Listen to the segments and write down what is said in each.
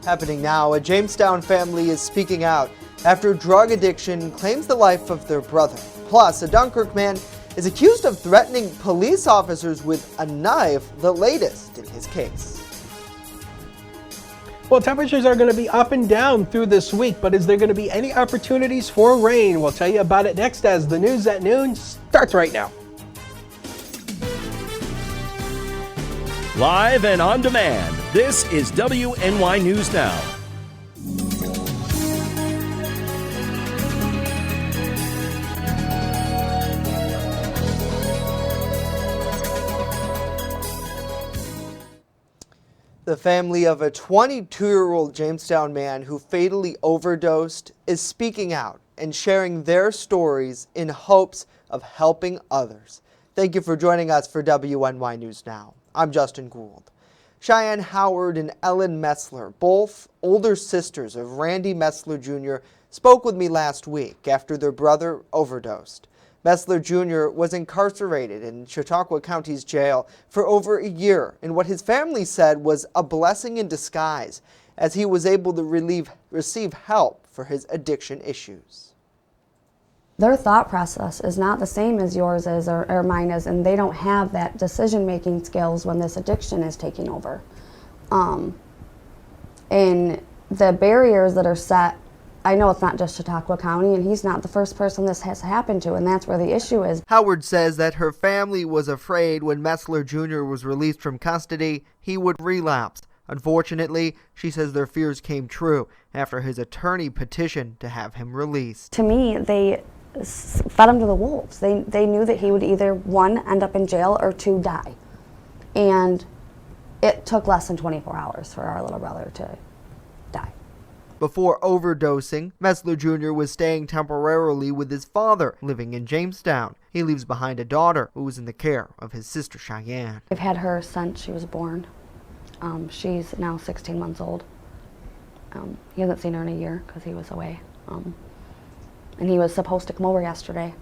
Happening now, a Jamestown family is speaking out after drug addiction claims the life of their brother. Plus, a Dunkirk man is accused of threatening police officers with a knife, the latest in his case. Well, temperatures are going to be up and down through this week, but is there going to be any opportunities for rain? We'll tell you about it next as the news at noon starts right now. Live and on demand, this is WNY News Now. The family of a 22-year-old Jamestown man who fatally overdosed is speaking out and sharing their stories in hopes of helping others. Thank you for joining us for WNY News Now. I'm Justin Gould. Cheyenne Howard and Ellen Messler, both older sisters of Randy Messler Jr., spoke with me last week after their brother overdosed. Messler Jr. was incarcerated in Chautauqua County's jail for over a year in what his family said was a blessing in disguise, as he was able to receive help for his addiction issues. Their thought process is not the same as yours is or mine is, and they don't have that decision-making skills when this addiction is taking over. And the barriers that are set, I know it's not just Chautauqua County, and he's not the first person this has happened to, and that's where the issue is. Howard says that her family was afraid when Messler Jr. was released from custody, he would relapse. Unfortunately, she says their fears came true after his attorney petitioned to have him released. To me, they fed him to the wolves. They knew that he would either, one, end up in jail or two, die. And it took less than 24 hours for our little brother to die. Before overdosing, Messler Jr. was staying temporarily with his father, living in Jamestown. He leaves behind a daughter who was in the care of his sister Cheyenne. I've had her since she was born. She's now 16 months old. He hasn't seen her in a year because he was away. And he was supposed to come over yesterday.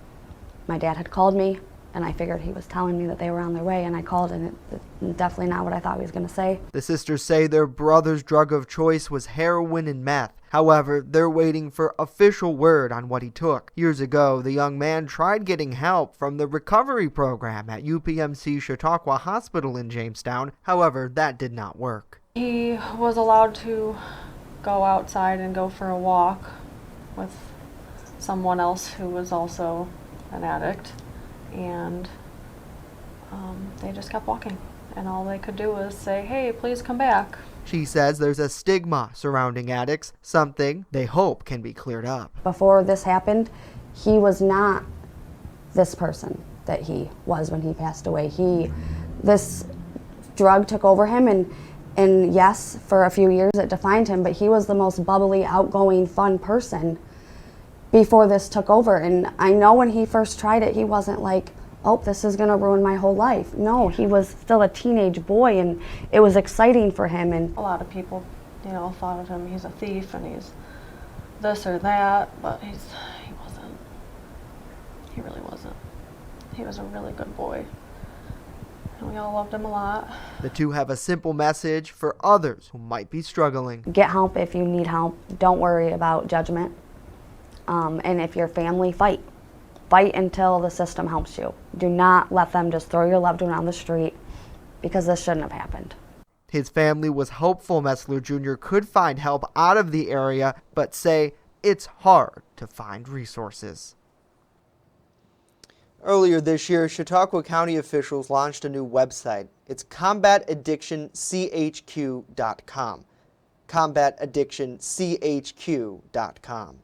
My dad had called me, and I figured he was telling me that they were on their way, and I called, and it's definitely not what I thought he was going to say. The sisters say their brother's drug of choice was heroin and meth. However, they're waiting for official word on what he took. Years ago, the young man tried getting help from the recovery program at UPMC Chautauqua Hospital in Jamestown. However, that did not work. He was allowed to go outside and go for a walk with someone else who was also an addict, and they just kept walking, and all they could do was say, "Hey, please come back." She says there's a stigma surrounding addicts, something they hope can be cleared up. Before this happened, he was not this person that he was when he passed away. This drug took over him, and yes, for a few years it defined him, but he was the most bubbly, outgoing, fun person before this took over. And I know when he first tried it, he wasn't like, oh, this is gonna ruin my whole life. No, he was still a teenage boy, and it was exciting for him. And a lot of people, thought of him, he's a thief and he's this or that, but he wasn't. He really wasn't. He was a really good boy, and we all loved him a lot. The two have a simple message for others who might be struggling. Get help if you need help. Don't worry about judgment. And if your family, fight. Fight until the system helps you. Do not let them just throw your loved one on the street, because this shouldn't have happened. His family was hopeful Messler Jr. could find help out of the area, but say it's hard to find resources. Earlier this year, Chautauqua County officials launched a new website. It's combataddictionchq.com. combataddictionchq.com.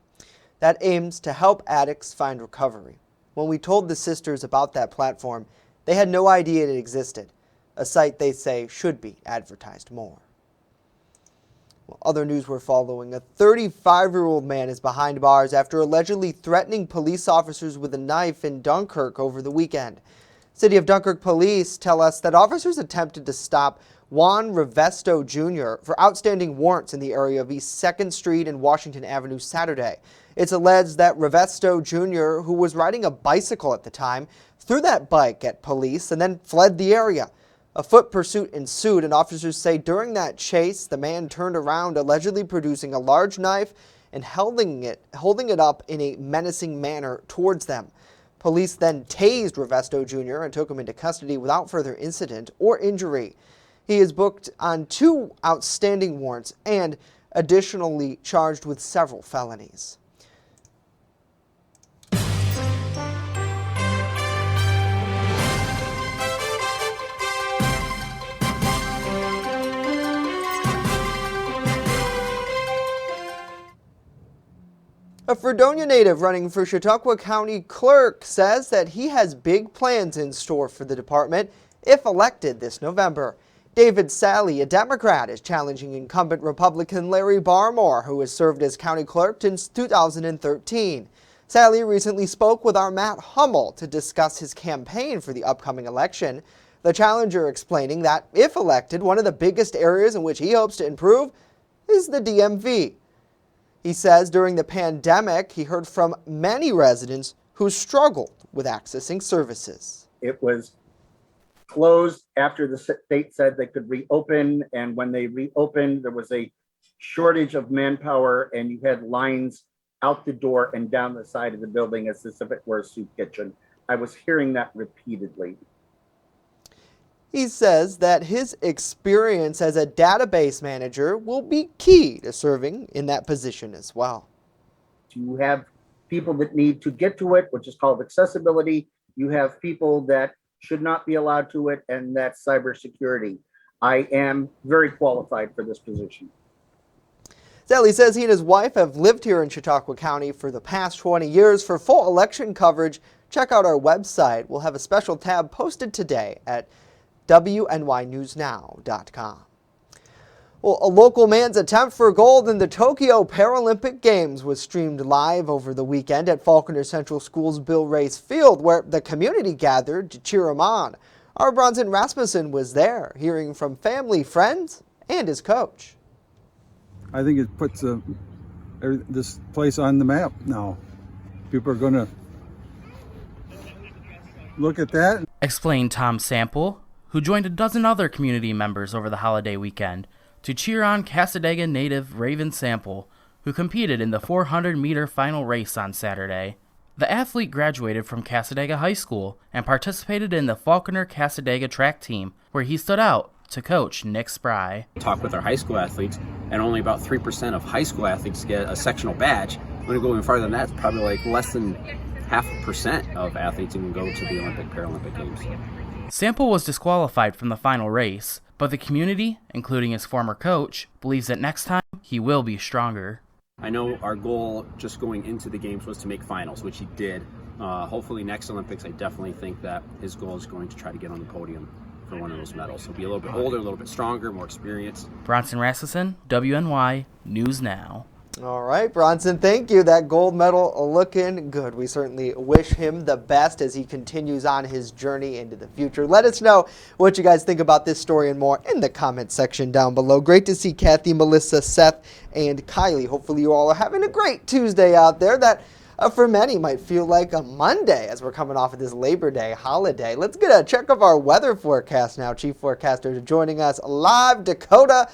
That aims to help addicts find recovery. When we told the sisters about that platform, they had no idea it existed, a site they say should be advertised more. Well, other news we're following, a 35-year-old man is behind bars after allegedly threatening police officers with a knife in Dunkirk over the weekend. City of Dunkirk police tell us that officers attempted to stop Juan Rivesto Jr. for outstanding warrants in the area of East 2nd Street and Washington Avenue Saturday. It's alleged that Rivesto Jr., who was riding a bicycle at the time, threw that bike at police and then fled the area. A foot pursuit ensued, and officers say during that chase, the man turned around, allegedly producing a large knife and holding it up in a menacing manner towards them. Police then tased Ravesto Jr. and took him into custody without further incident or injury. He is booked on 2 outstanding warrants and additionally charged with several felonies. A Fredonia native running for Chautauqua County Clerk says that he has big plans in store for the department if elected this November. David Sally, a Democrat, is challenging incumbent Republican Larry Barmore, who has served as county clerk since 2013. Sally recently spoke with our Matt Hummel to discuss his campaign for the upcoming election. The challenger explaining that, if elected, one of the biggest areas in which he hopes to improve is the DMV. He says during the pandemic, he heard from many residents who struggled with accessing services. It was closed after the state said they could reopen, and when they reopened, there was a shortage of manpower, and you had lines out the door and down the side of the building as if it were a soup kitchen. I was hearing that repeatedly. He says that his experience as a database manager will be key to serving in that position as well. You have people that need to get to it, which is called accessibility. You have people that should not be allowed to it, and that's cybersecurity. I am very qualified for this position. Sally says he and his wife have lived here in Chautauqua County for the past 20 years. For full election coverage, check out our website. We'll have a special tab posted today at WNYNewsNow.com. Well, a local man's attempt for gold in the Tokyo Paralympic Games was streamed live over the weekend at Falconer Central School's Bill Race Field, where the community gathered to cheer him on. Our Bronson Rasmussen was there, hearing from family, friends, and his coach. I think it puts this place on the map now. People are going to look at that. Explained Tom Sample, who joined a dozen other community members over the holiday weekend to cheer on Cassadaga native Raven Sample, who competed in the 400-meter final race on Saturday. The athlete graduated from Cassadaga High School and participated in the Falconer Cassadaga track team, where he stood out to coach Nick Spry. Talk with our high school athletes, and only about 3% of high school athletes get a sectional badge. When you go even farther than that, it's probably like less than 0.5% of athletes even go to the Olympic Paralympic Games. Sample was disqualified from the final race, but the community, including his former coach, believes that next time he will be stronger. I know our goal just going into the games was to make finals, which he did. Hopefully next Olympics, I definitely think that his goal is going to try to get on the podium for one of those medals. He'll be a little bit older, a little bit stronger, more experienced. Bronson Rasmussen, WNY News Now. All right, Bronson, thank you. That gold medal looking good. We certainly wish him the best as he continues on his journey into the future. Let us know what you guys think about this story and more in the comment section down below. Great to see Kathy, Melissa, Seth, and Kylie. Hopefully you all are having a great Tuesday out there. That for many might feel like a Monday as we're coming off of this Labor Day holiday. Let's get a check of our weather forecast now. Chief Forecaster joining us live. Dakota,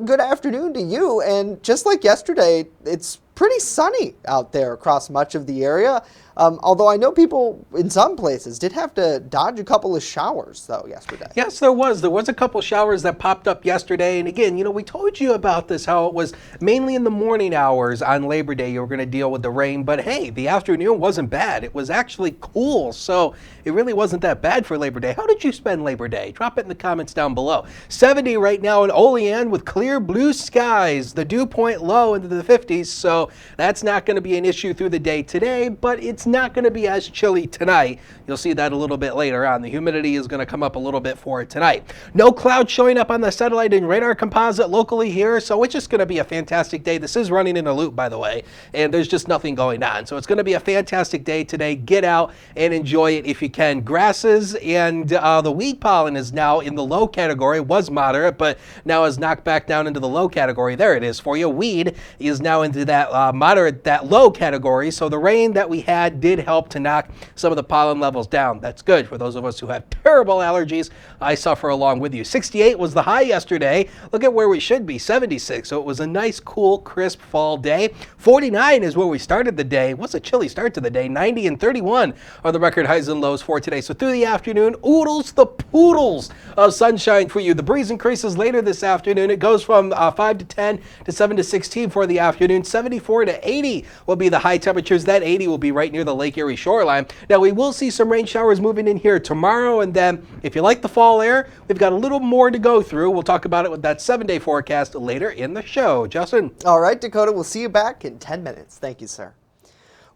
good afternoon to you. And just like yesterday, it's pretty sunny out there across much of the area. Although I know people in some places did have to dodge a couple of showers, though, yesterday. Yes, there was. There was a couple showers that popped up yesterday. And again, we told you about this, how it was mainly in the morning hours on Labor Day you were going to deal with the rain. But hey, the afternoon wasn't bad. It was actually cool. So it really wasn't that bad for Labor Day. How did you spend Labor Day? Drop it in the comments down below. 70 right now in Olean with clear blue skies. The dew point low into the 50s. So that's not going to be an issue through the day today, but it's not going to be as chilly tonight. You'll see that a little bit later on. The humidity is going to come up a little bit for it tonight. No clouds showing up on the satellite and radar composite locally here, so it's just going to be a fantastic day. This is running in a loop, by the way, and there's just nothing going on. So it's going to be a fantastic day today. Get out and enjoy it if you can. Grasses and the weed pollen is now in the low category. It was moderate, but now is knocked back down into the low category. There it is for you. Weed is now into that moderate, that low category. So the rain that we had did help to knock some of the pollen levels down. That's good for those of us who have terrible allergies. I suffer along with you. 68 was the high yesterday. Look at where we should be, 76. So it was a nice, cool, crisp fall day. 49 is where we started the day. What's a chilly start to the day? 90 and 31 are the record highs and lows for today. So through the afternoon, oodles the poodles of sunshine for you. The breeze increases later this afternoon. It goes from 5 to 10 to 7 to 16 for the afternoon. 74 to 80 will be the high temperatures. That 80 will be right near the Lake Erie shoreline. Now we will see some rain showers moving in here tomorrow, and then if you like the fall air, we've got a little more to go through. We'll talk about it with that 7-day forecast later in the show. Justin. All right, Dakota, we'll see you back in 10 minutes. Thank you, sir.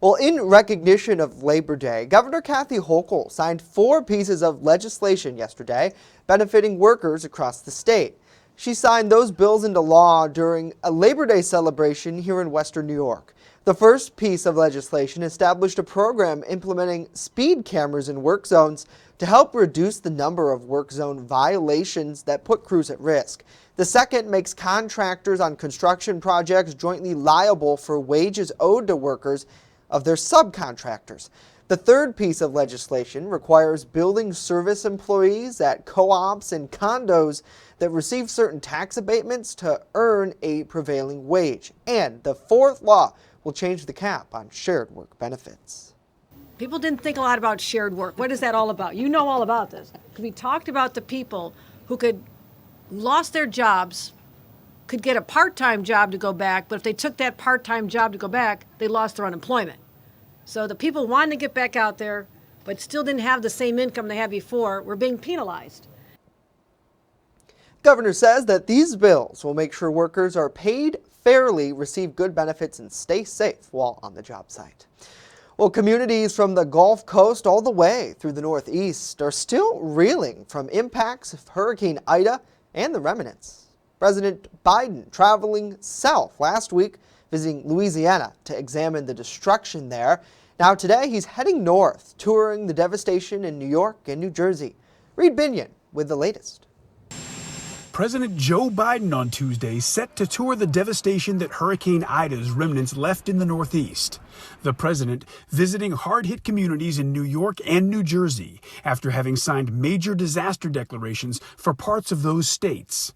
Well, in recognition of Labor Day, Governor Kathy Hochul signed 4 pieces of legislation yesterday benefiting workers across the state. She signed those bills into law during a Labor Day celebration here in Western New York. The first piece of legislation established a program implementing speed cameras in work zones to help reduce the number of work zone violations that put crews at risk. The second makes contractors on construction projects jointly liable for wages owed to workers of their subcontractors. The third piece of legislation requires building service employees at co-ops and condos that receive certain tax abatements to earn a prevailing wage. And the fourth law will change the cap on shared work benefits. People didn't think a lot about shared work. What is that all about? You know all about this. We talked about the people who lost their jobs, could get a part-time job to go back, but if they took that part-time job to go back, they lost their unemployment. So the people wanting to get back out there, but still didn't have the same income they had before, were being penalized. Governor says that these bills will make sure workers are paid fairly, receive good benefits, and stay safe while on the job site. Well, communities from the Gulf Coast all the way through the Northeast are still reeling from impacts of Hurricane Ida and the remnants. President Biden traveling south last week, visiting Louisiana to examine the destruction there. Now today he's heading north, touring the devastation in New York and New Jersey. Reed Binion with the latest. President Joe Biden on Tuesday set to tour the devastation that Hurricane Ida's remnants left in the Northeast. The president visiting hard-hit communities in New York and New Jersey after having signed major disaster declarations for parts of those states.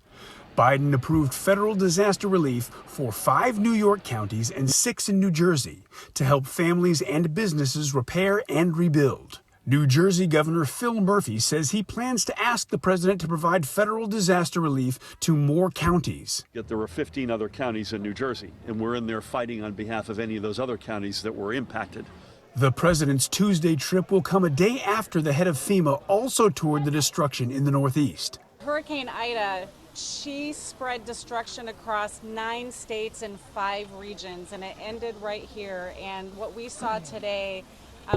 Biden approved federal disaster relief for 5 New York counties and 6 in New Jersey to help families and businesses repair and rebuild. New Jersey Governor Phil Murphy says he plans to ask the president to provide federal disaster relief to more counties. Yet there were 15 other counties in New Jersey, and we're in there fighting on behalf of any of those other counties that were impacted. The president's Tuesday trip will come a day after the head of FEMA also toured the destruction in the Northeast. Hurricane Ida, she spread destruction across 9 states and 5 regions, and it ended right here. And what we saw today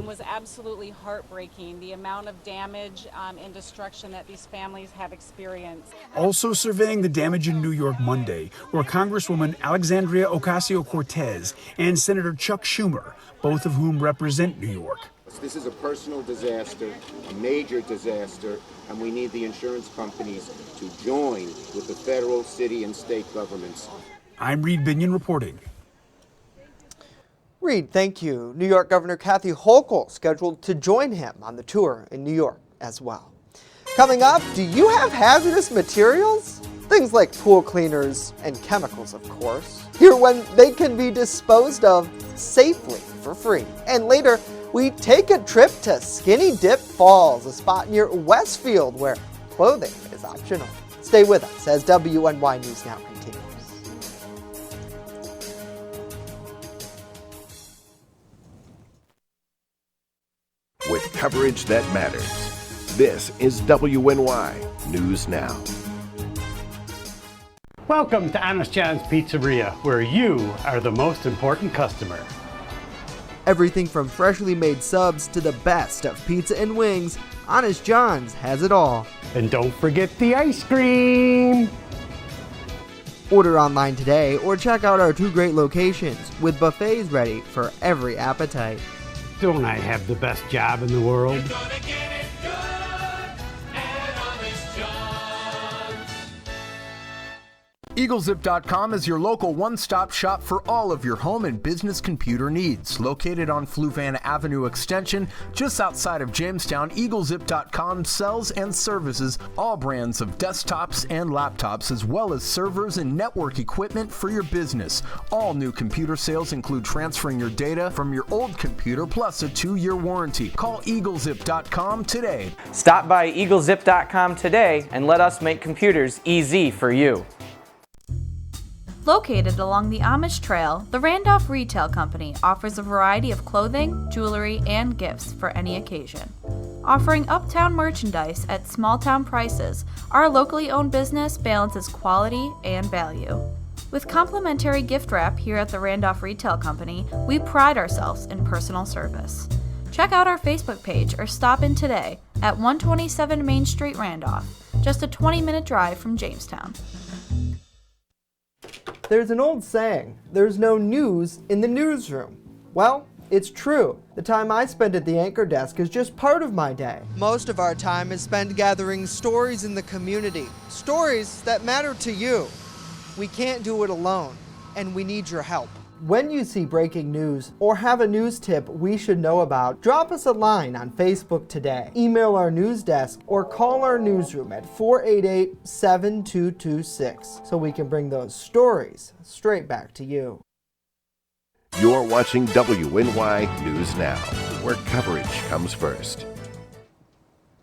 was absolutely heartbreaking, the amount of damage and destruction that these families have experienced. Also surveying the damage in New York Monday were Congresswoman Alexandria Ocasio-Cortez and Senator Chuck Schumer, both of whom represent New York. This is a personal disaster, a major disaster, and we need the insurance companies to join with the federal, city, and state governments. I'm Reed Binion reporting. Reed, thank you. New York Governor Kathy Hochul scheduled to join him on the tour in New York as well. Coming up, do you have hazardous materials? Things like pool cleaners and chemicals, of course. Hear when they can be disposed of safely for free. And later, we take a trip to Skinny Dip Falls, a spot near Westfield where clothing is optional. Stay with us as WNY News Now continues. With coverage that matters, this is WNY News Now. Welcome to Honest John's Pizzeria, where you are the most important customer. Everything from freshly made subs to the best of pizza and wings, Honest John's has it all. And don't forget the ice cream! Order online today or check out our 2 great locations with buffets ready for every appetite. Don't I have the best job in the world? EagleZip.com is your local one-stop shop for all of your home and business computer needs. Located on Fluvan Avenue Extension, just outside of Jamestown, EagleZip.com sells and services all brands of desktops and laptops, as well as servers and network equipment for your business. All new computer sales include transferring your data from your old computer plus a 2-year warranty. Call EagleZip.com today. Stop by EagleZip.com today and let us make computers easy for you. Located along the Amish Trail, the Randolph Retail Company offers a variety of clothing, jewelry, and gifts for any occasion. Offering uptown merchandise at small-town prices, our locally owned business balances quality and value. With complimentary gift wrap here at the Randolph Retail Company, we pride ourselves in personal service. Check out our Facebook page or stop in today at 127 Main Street, Randolph, just a 20-minute drive from Jamestown. There's an old saying, there's no news in the newsroom. Well, it's true. The time I spend at the anchor desk is just part of my day. Most of our time is spent gathering stories in the community, stories that matter to you. We can't do it alone, and we need your help. When you see breaking news or have a news tip we should know about, drop us a line on Facebook today, email our news desk, or call our newsroom at 488-7226 so we can bring those stories straight back to you. You're watching WNY News Now, where coverage comes first.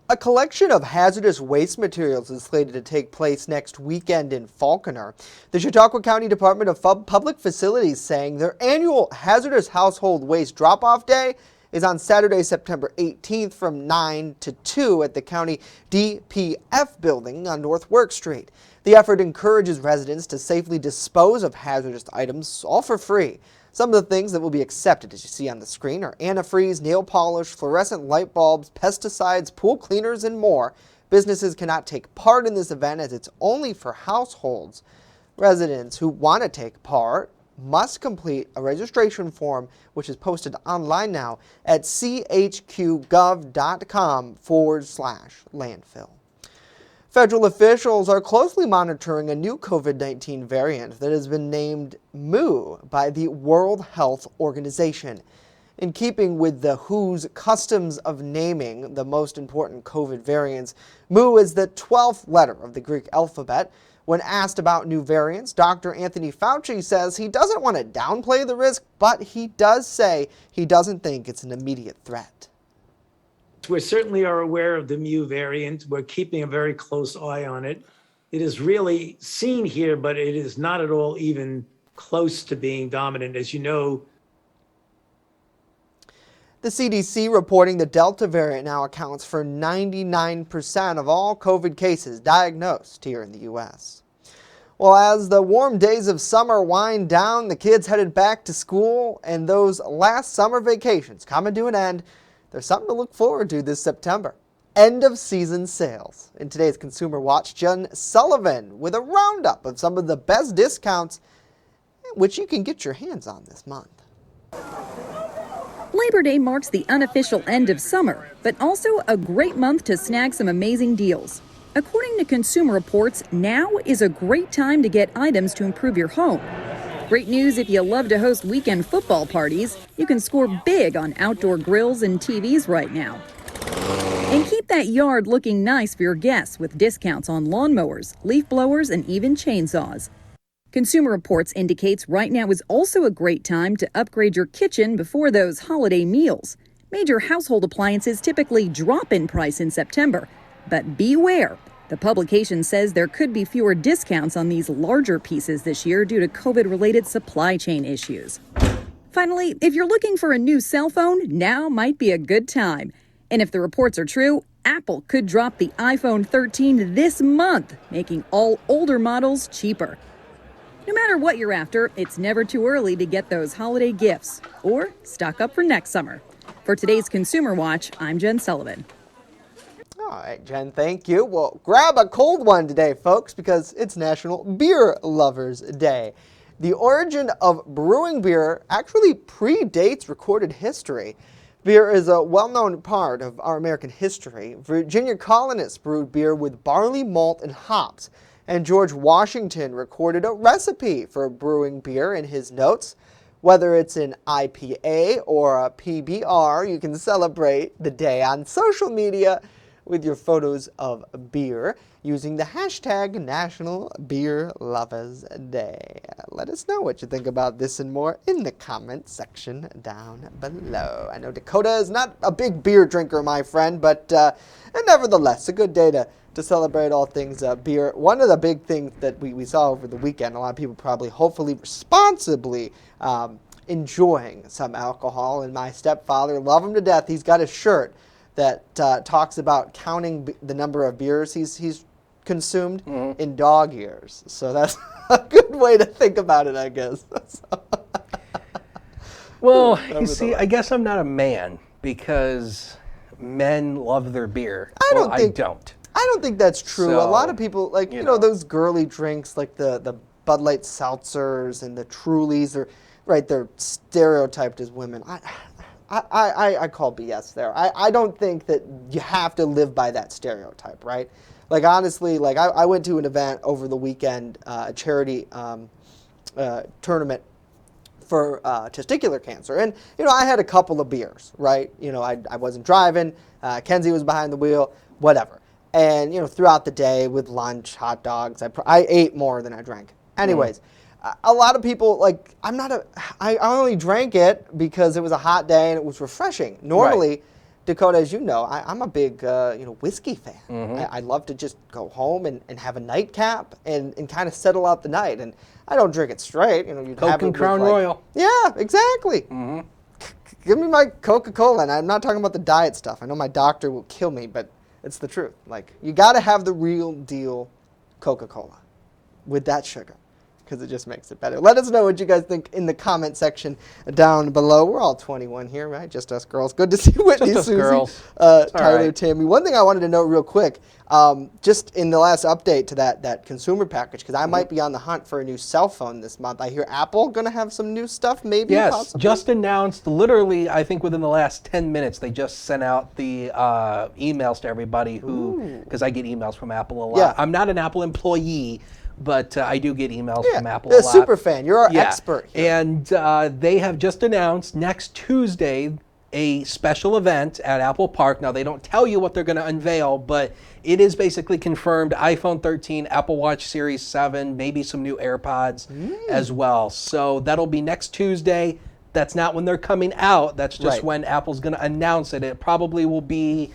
A collection of hazardous waste materials is slated to take place next weekend in Falconer. The Chautauqua County Department of Public Facilities saying their annual Hazardous Household Waste Drop-Off Day is on Saturday, September 18th from 9 to 2 at the County DPF building on North Work Street. The effort encourages residents to safely dispose of hazardous items, all for free. Some of the things that will be accepted, as you see on the screen, are antifreeze, nail polish, fluorescent light bulbs, pesticides, pool cleaners, and more. Businesses cannot take part in this event as it's only for households. Residents who want to take part must complete a registration form, which is posted online now at chqgov.com/landfill. Federal officials are closely monitoring a new COVID-19 variant that has been named Mu by the World Health Organization. In keeping with the WHO's customs of naming the most important COVID variants, Mu is the 12th letter of the Greek alphabet. When asked about new variants, Dr. Anthony Fauci says he doesn't want to downplay the risk, but he does say he doesn't think it's an immediate threat. We certainly are aware of the Mu variant. We're keeping a very close eye on it. It is really seen here, but it is not at all even close to being dominant. As you know, the CDC reporting the Delta variant now accounts for 99% of all COVID cases diagnosed here in the U.S. Well, as the warm days of summer wind down, the kids headed back to school, and those last summer vacations coming to an end, there's something to look forward to this September. End of season sales. In today's Consumer Watch, Jen Sullivan with a roundup of some of the best discounts which you can get your hands on this month. Labor Day marks the unofficial end of summer, but also a great month to snag some amazing deals. According to Consumer Reports, now is a great time to get items to improve your home. Great news if you love to host weekend football parties. You can score big on outdoor grills and TVs right now. And keep that yard looking nice for your guests with discounts on lawnmowers, leaf blowers, and even chainsaws. Consumer Reports indicates right now is also a great time to upgrade your kitchen before those holiday meals. Major household appliances typically drop in price in September, but beware. The publication says there could be fewer discounts on these larger pieces this year due to COVID-related supply chain issues. Finally, if you're looking for a new cell phone, now might be a good time. And if the reports are true, Apple could drop the iPhone 13 this month, making all older models cheaper. No matter what you're after, it's never too early to get those holiday gifts or stock up for next summer. For today's Consumer Watch, I'm Jen Sullivan. All right, Jen, thank you. Well, grab a cold one today, folks, because it's National Beer Lovers Day. The origin of brewing beer actually predates recorded history. Beer is a well-known part of our American history. Virginia colonists brewed beer with barley, malt, and hops. And George Washington recorded a recipe for brewing beer in his notes. Whether it's an IPA or a PBR, you can celebrate the day on social media with your photos of beer using the hashtag National Beer Lovers Day. Let us know what you think about this and more in the comment section down below. I know Dakota is not a big beer drinker, my friend, but nevertheless, a good day to celebrate all things beer. One of the big things that we saw over the weekend, a lot of people probably hopefully responsibly enjoying some alcohol, and my stepfather, love him to death, he's got a shirt that talks about counting the number of beers he's consumed in dog years. So that's a good way to think about it, I guess. Well, you see, I guess I'm not a man because men love their beer. I don't think that's true. So, a lot of people, like, you know, those girly drinks like the Bud Light seltzers and the Trulies, they're stereotyped as women. I call BS there. I don't think that you have to live by that stereotype, right? Like, honestly, like I went to an event over the weekend, a charity tournament for testicular cancer. And, you know, I had a couple of beers, right? You know, I wasn't driving. Kenzie was behind the wheel, whatever. And, you know, throughout the day with lunch, hot dogs, I ate more than I drank. Anyways. A lot of people, like, I only drank it because it was a hot day and it was refreshing. Normally, Dakota, as you know, I'm a big, whiskey fan. I love to just go home and have a nightcap and kind of settle out the night. And I don't drink it straight. You know, you'd Coke have and it Crown with, Royal. Yeah, exactly. Give me my Coca-Cola. And I'm not talking about the diet stuff. I know my doctor will kill me, but it's the truth. Like, you got to have the real deal Coca-Cola with that sugar, because it just makes it better. Let us know what you guys think in the comment section down below. We're all 21 here, right? Just us girls. Good to see Whitney, Just us Susie, girls. Tyler, right. Tammy. One thing I wanted to note real quick, just in the last update to that consumer package, because I might be on the hunt for a new cell phone this month. I hear Apple going to have some new stuff, maybe, Yes, possibly? just announced, literally, I think within the last 10 minutes, they just sent out the emails to everybody who, because I get emails from Apple a lot. Yeah. I'm not an Apple employee, but I do get emails from Apple a lot. Super fan. You're our expert here. And they have just announced next Tuesday a special event at Apple Park. Now, they don't tell you what they're going to unveil, but it is basically confirmed iPhone 13, Apple Watch Series 7, maybe some new AirPods as well. So that'll be next Tuesday. That's not when they're coming out. That's just when Apple's going to announce it. It probably will be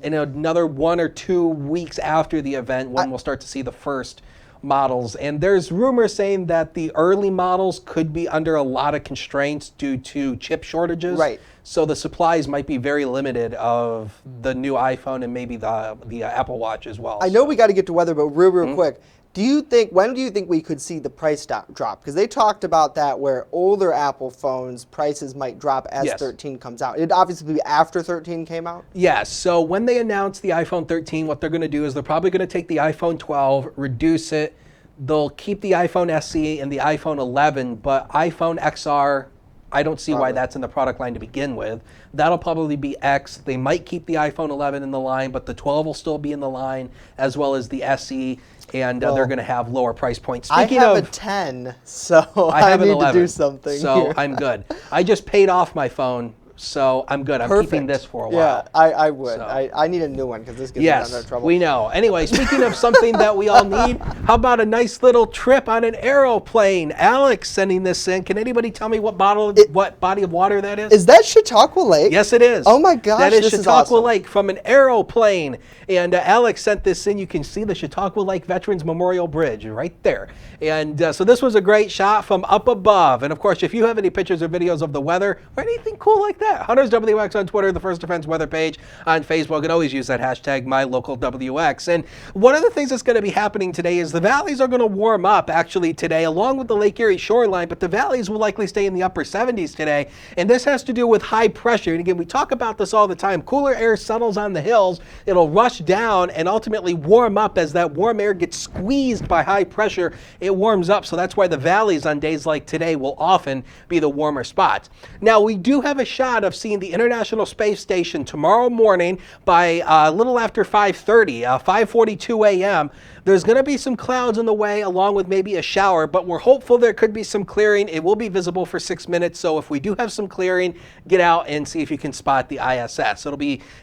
in another 1 or 2 weeks after the event when we'll start to see the first models. And there's rumors saying that the early models could be under a lot of constraints due to chip shortages. Right. So the supplies might be very limited of the new iPhone and maybe the Apple Watch as well. I know we got to get to weather, but real quick. When do you think we could see the price drop? Because they talked about that where older Apple phones prices might drop as 13 comes out. It'd obviously be after 13 came out? Yes. So when they announce the iPhone 13, what they're going to do is they're probably going to take the iPhone 12, reduce it. They'll keep the iPhone SE and the iPhone 11, but iPhone XR, I don't see why that's in the product line to begin with. That'll probably be X. They might keep the iPhone 11 in the line, but the 12 will still be in the line, as well as the SE, and they're going to have lower price points. Speaking I have of, a 10, so I have need an 11, to do something so here. I'm good. I just paid off my phone, so I'm good. I'm keeping this for a while. Yeah, I would. So. I need a new one because this gets me under trouble. We know. Anyway, speaking of something that we all need, how about a nice little trip on an aeroplane? Alex sending this in. Can anybody tell me what body of water that is? Is that Chautauqua Lake? Yes, it is. Oh my gosh, that is this Chautauqua is awesome. Lake from an aeroplane. And Alex sent this in. You can see the Chautauqua Lake Veterans Memorial Bridge right there. And so this was a great shot from up above. And of course, if you have any pictures or videos of the weather or anything cool like that, Hunters WX on Twitter, the First Defense weather page on Facebook, and always use that hashtag MyLocalWX. And one of the things that's going to be happening today is the valleys are going to warm up actually today, along with the Lake Erie shoreline, but the valleys will likely stay in the upper 70s today. And this has to do with high pressure. And again, we talk about this all the time. Cooler air settles on the hills. It'll rush down and ultimately warm up as that warm air gets squeezed by high pressure. It warms up. So that's why the valleys on days like today will often be the warmer spots. Now, we do have a shot shot of seeing the International Space Station tomorrow morning by a little after 5:30, 5:42 a.m. There's going to be some clouds in the way along with maybe a shower, but we're hopeful there could be some clearing. It will be visible for 6 minutes, so if we do have some clearing, get out and see if you can spot the ISS.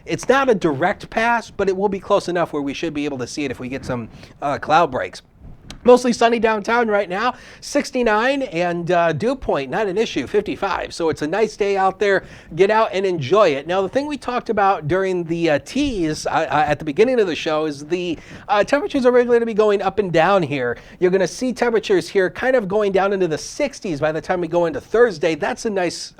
It's not a direct pass, but it will be close enough where we should be able to see it if we get some cloud breaks. Mostly sunny downtown right now, 69, and dew point, not an issue, 55. So it's a nice day out there. Get out and enjoy it. Now, the thing we talked about during the tease at the beginning of the show is the temperatures are really going to be going up and down here. You're going to see temperatures here kind of going down into the 60s by the time we go into Thursday. That's a nice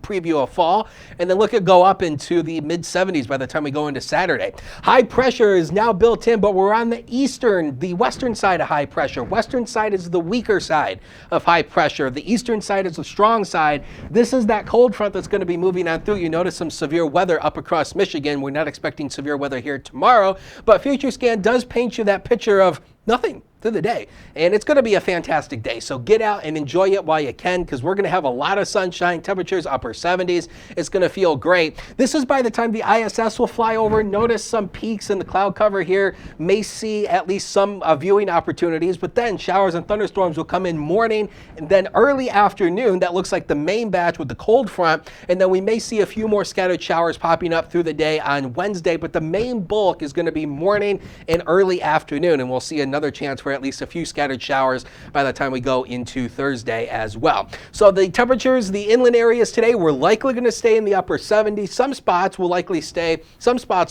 preview of fall, and then look at go up into the mid 70s by the time we go into Saturday. High pressure is now built in, but we're on the western side of high pressure. Western side is the weaker side of high pressure. The eastern side is the strong side. This is that cold front that's going to be moving on through. You notice some severe weather up across Michigan. We're not expecting severe weather here tomorrow, but Future Scan does paint you that picture of nothing through the day, and it's going to be a fantastic day. So get out and enjoy it while you can, because we're going to have a lot of sunshine, temperatures upper 70s. It's going to feel great. This is by the time the ISS will fly over. Notice some peaks in the cloud cover here. May see at least some viewing opportunities, but then showers and thunderstorms will come in morning and then early afternoon. That looks like the main batch with the cold front, and then we may see a few more scattered showers popping up through the day on Wednesday, but the main bulk is going to be morning and early afternoon, and we'll see another chance for at least a few scattered showers by the time we go into Thursday as well. So the temperatures, the inland areas today, we're likely going to stay in the upper 70s. Some spots will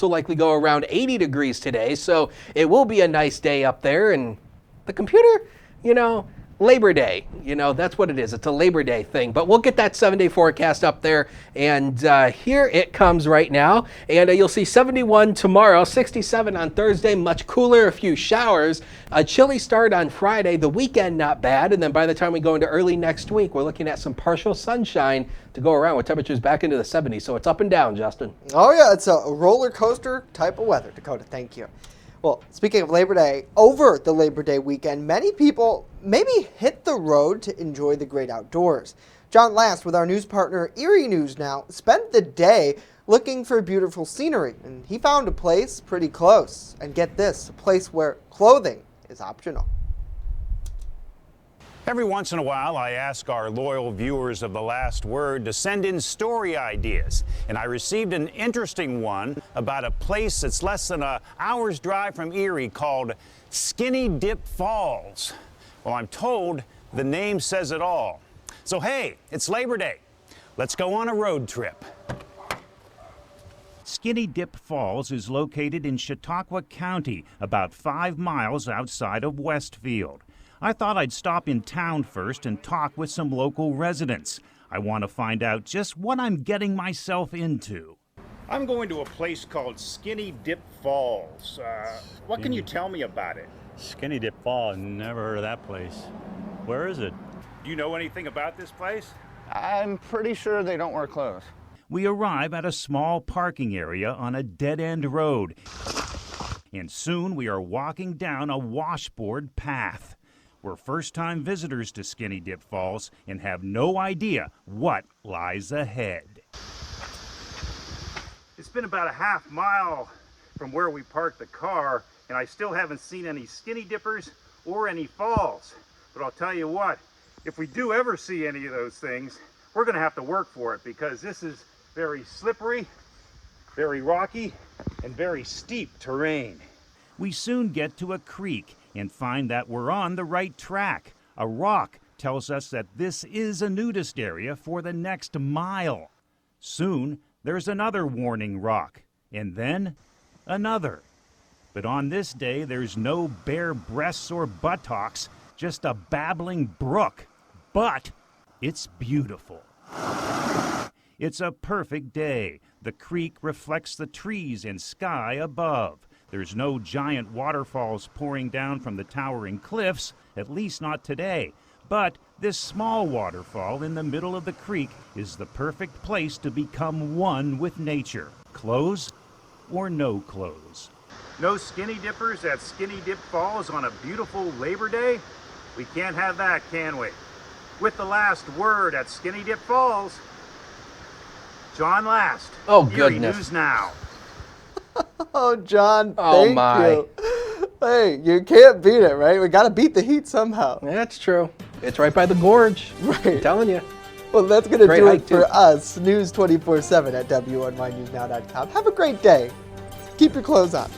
likely go around 80 degrees today. So it will be a nice day up there. And the computer, Labor Day, that's what it is. It's a Labor Day thing, but we'll get that 7-day forecast up there. And here it comes right now. And you'll see 71 tomorrow, 67 on Thursday, much cooler, a few showers, a chilly start on Friday, the weekend not bad. And then by the time we go into early next week, we're looking at some partial sunshine to go around with temperatures back into the 70s. So it's up and down, Justin. Oh yeah, it's a roller coaster type of weather, Dakota. Thank you. Well, speaking of Labor Day, over the Labor Day weekend, many people maybe hit the road to enjoy the great outdoors. John Last, with our news partner WNY News Now, spent the day looking for beautiful scenery, and he found a place pretty close. And get this, a place where clothing is optional. Every once in a while, I ask our loyal viewers of The Last Word to send in story ideas. And I received an interesting one about a place that's less than an hour's drive from Erie called Skinny Dip Falls. Well, I'm told the name says it all. So hey, it's Labor Day. Let's go on a road trip. Skinny Dip Falls is located in Chautauqua County, about 5 miles outside of Westfield. I thought I'd stop in town first and talk with some local residents. I want to find out just what I'm getting myself into. I'm going to a place called Skinny Dip Falls. What can you tell me about it? Skinny Dip Falls, never heard of that place. Where is it? Do you know anything about this place? I'm pretty sure they don't wear clothes. We arrive at a small parking area on a dead-end road, and soon we are walking down a washboard path. We're first-time visitors to Skinny Dip Falls and have no idea what lies ahead. It's been about a half mile from where we parked the car, and I still haven't seen any skinny dippers or any falls. But I'll tell you what, if we do ever see any of those things, we're going to have to work for it, because this is very slippery, very rocky, and very steep terrain. We soon get to a creek and find that we're on the right track. A rock tells us that this is a nudist area for the next mile. Soon, there's another warning rock, and then another. But on this day, there's no bare breasts or buttocks, just a babbling brook. But it's beautiful. It's a perfect day. The creek reflects the trees and sky above. There's no giant waterfalls pouring down from the towering cliffs, at least not today. But this small waterfall in the middle of the creek is the perfect place to become one with nature. Clothes or no clothes. No skinny dippers at Skinny Dip Falls on a beautiful Labor Day? We can't have that, can we? With the last word at Skinny Dip Falls, John Last. Oh, Erie goodness. News Now. Oh, John, Oh, thank my. you. Hey, you can't beat it, right? We got to beat the heat somehow. That's true. It's right by the gorge. Right. I'm telling you. Well, that's going to Great do hike, it for too. us. News 24/7 at WNYNewsNow.com. Have a great day. Keep your clothes on.